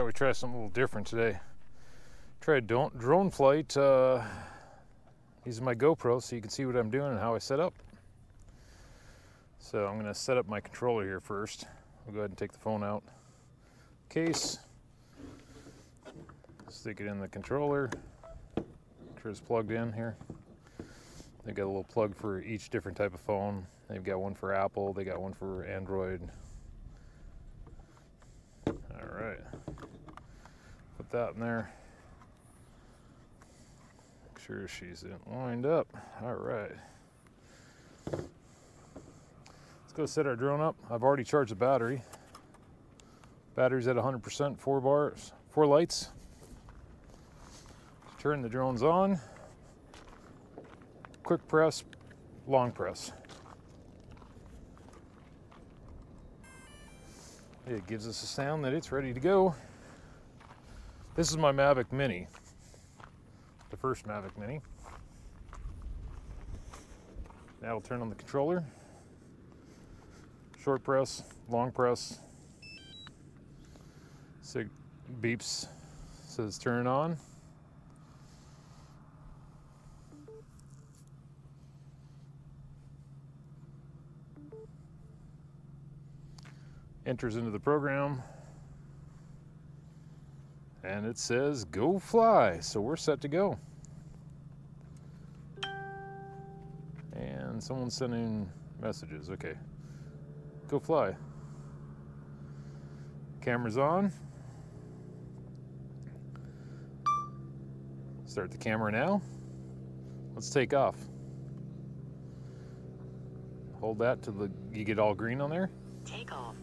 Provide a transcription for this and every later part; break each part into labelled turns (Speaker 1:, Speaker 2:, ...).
Speaker 1: we try something a little different today. Tried drone flight using my GoPro so you can see what I'm doing and how I set up. So I'm going to set up my controller here first. I'll go ahead and take the phone out. Case. Stick it in the controller. Make sure it's plugged in here. They've got a little plug for each different type of phone. They've got one for Apple, they got one for Android. Alright. Put that in there. Make sure she's lined up. Alright. Let's go set our drone up. I've already charged the battery. Battery's at 100%, 4 lights. Turn the drones on. Quick press, long press. It gives us a sound that it's ready to go. This is my Mavic Mini, the first Mavic Mini. Now we'll turn on the controller. Short press, long press. Beeps, says turn on. Enters into the program and it says go fly, so we're set to go. And someone's sending messages. Okay, go fly. Camera's on. Start the camera now. Let's take off. Hold that till you get all green on there.
Speaker 2: Take off.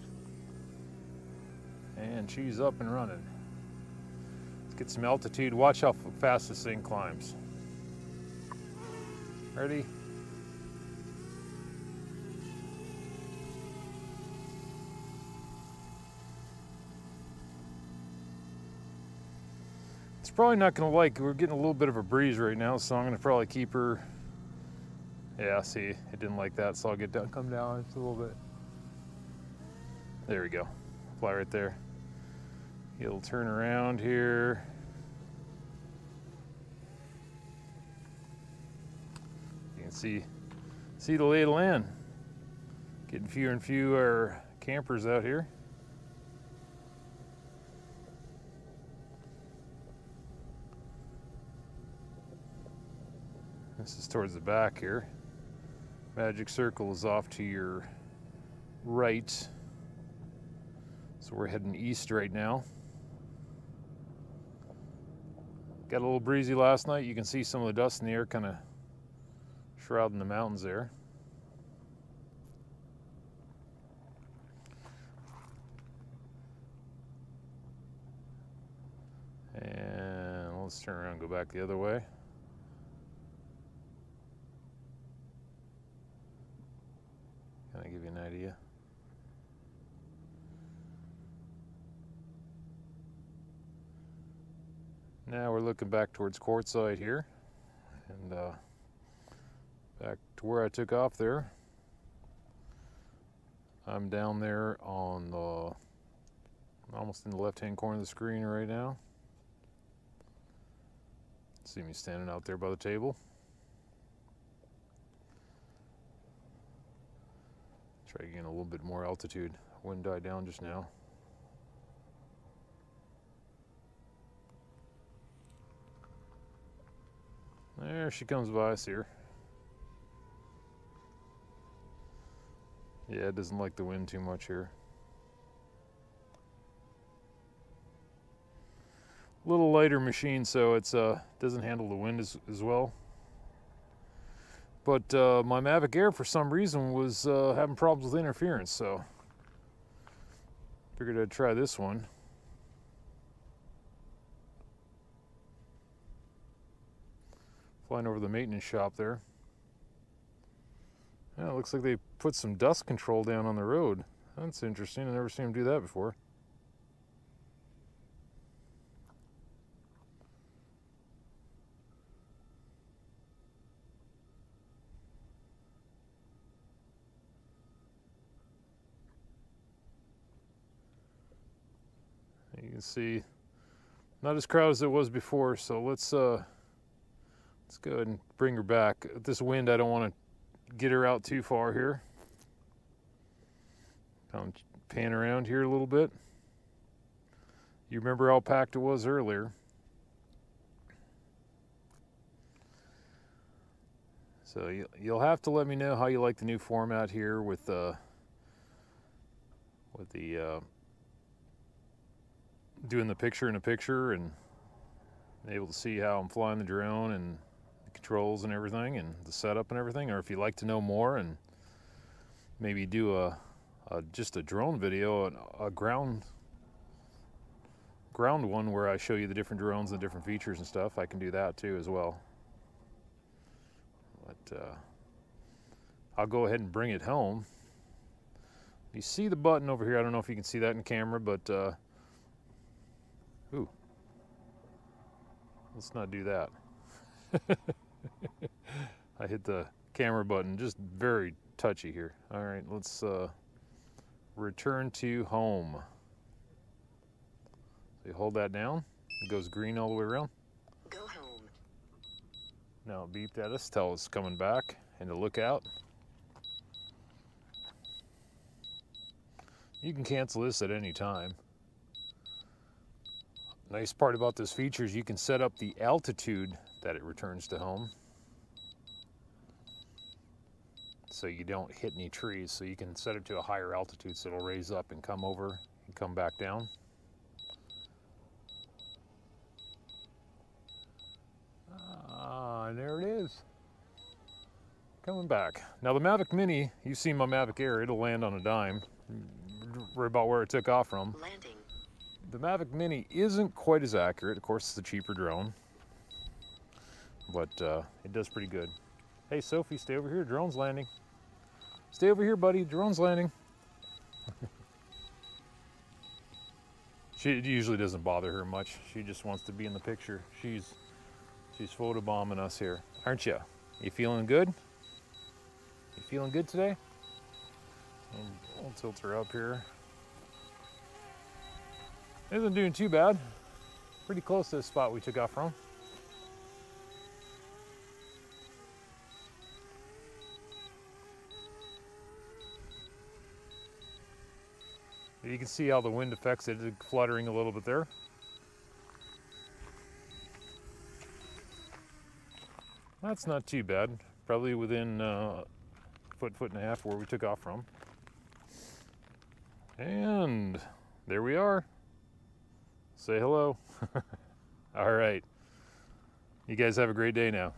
Speaker 1: And she's up and running. Let's get some altitude. Watch how fast this thing climbs. Ready? It's probably not gonna we're getting a little bit of a breeze right now, so I'm gonna probably keep her. Yeah, see, it didn't like that, so I'll get down, come down just a little bit. There we go. Fly right there. It'll turn around here. You can see the lay of the land. Getting fewer and fewer campers out here. This is towards the back here. Magic circle is off to your right. So we're heading east right now. Got a little breezy last night. You can see some of the dust in the air kind of shrouding the mountains there. And let's turn around and go back the other way. Kind of give you an idea. Now we're looking back towards Quartzsite here, and back to where I took off there. I'm down there on almost in the left-hand corner of the screen right now. See me standing out there by the table. Try getting a little bit more altitude. Wind died down just now. There she comes by, I see her. Yeah, it doesn't like the wind too much here. A little lighter machine, so it's doesn't handle the wind as well. But my Mavic Air, for some reason, was having problems with interference, so figured I'd try this one. Flying over the maintenance shop there. Yeah, it looks like they put some dust control down on the road. That's interesting. I've never seen them do that before. You can see Not as crowded as it was before, so let's go ahead and bring her back. This wind, I don't want to get her out too far here. Pan around here a little bit. You remember how packed it was earlier. So you'll have to let me know how you like the new format here with the doing the picture in a picture and able to see how I'm flying the drone and the controls and everything and the setup and everything, or if you'd like to know more and maybe do just a drone video, a ground one where I show you the different drones and the different features and stuff, I can do that too as well. But I'll go ahead and bring it home. You see the button over here, I don't know if you can see that in camera, but ooh, let's not do that. I hit the camera button, just very touchy here. All right, let's return to home. So you hold that down, it goes green all the way around.
Speaker 2: Go home.
Speaker 1: Now it beeped at us, tell us coming back and to look out. You can cancel this at any time. Nice part about this feature is you can set up the altitude that it returns to home, so you don't hit any trees. So you can set it to a higher altitude so it'll raise up and come over and come back down. And there it is, coming back. Now the Mavic Mini, you've seen my Mavic Air, it'll land on a dime, right about where it took off from.
Speaker 2: Landing.
Speaker 1: The Mavic Mini isn't quite as accurate. Of course, it's a cheaper drone, but it does pretty good. Hey, Sophie, stay over here. Drone's landing. Stay over here, buddy. Drone's landing. She usually doesn't bother her much. She just wants to be in the picture. She's photobombing us here, aren't you? You feeling good? You feeling good today? I'll tilt her up here. Isn't doing too bad. Pretty close to the spot we took off from. You can see how the wind affects it, fluttering a little bit there. That's not too bad. Probably within a foot and a half where we took off from. And there we are. Say hello. All right. You guys have a great day now.